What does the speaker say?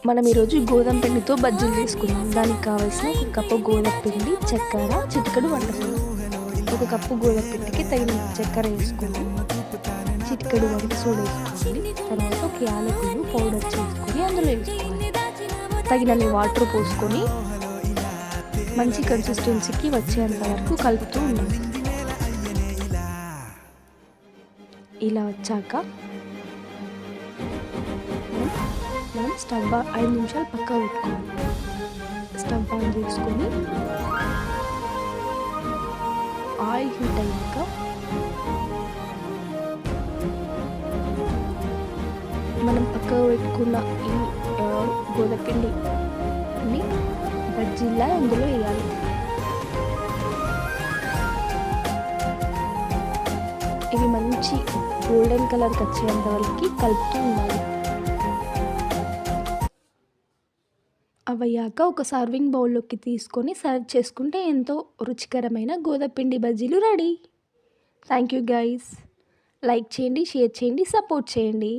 మనం ఈరోజు గోధుమ పిండితో బజ్జీలు తీసుకున్నాం. దానికి కావాల్సిన ఒక కప్పు గోధుమ పిండి, చక్కెర, చిటికెడు వంటపిండి. ఒక కప్పు గోధుమ పిండికి తగినంత చక్కెర వేసుకొని, చిటికెడు వంట సోడా వేసుకోవాలి. తర్వాత ఒక యాలకులు పౌడర్ చేసుకొని అందులో వేసుకోవాలి. తగినన్ని వాటర్ పోసుకొని మంచి కన్సిస్టెన్సీకి వచ్చేంత వరకు కలుపుతూ ఉండాలి. ఇలా వచ్చాక మనం స్టవ్ 5 నిమిషాలు పక్కా పెట్టుకోవాలి. స్టవ్ ఆన్ చేసుకొని ఆయిల్ హీట్ అయ్యాక మనం పక్కకు పెట్టుకున్న ఈ గోధుమ పిండిని బజ్జీలా అందులో వేయాలి. ఇవి మంచి గోల్డెన్ కలర్కి వచ్చేంత వరకు కలుపుతూ ఉండాలి. అవయ్యాక ఒక సర్వింగ్ బౌల్లోకి తీసుకొని సర్వ్ చేసుకుంటే ఎంతో రుచికరమైన గోధుమ పిండి బజ్జీలు ready. Thank you guys. Like చేయండి, షేర్ చేయండి, సపోర్ట్ చేయండి.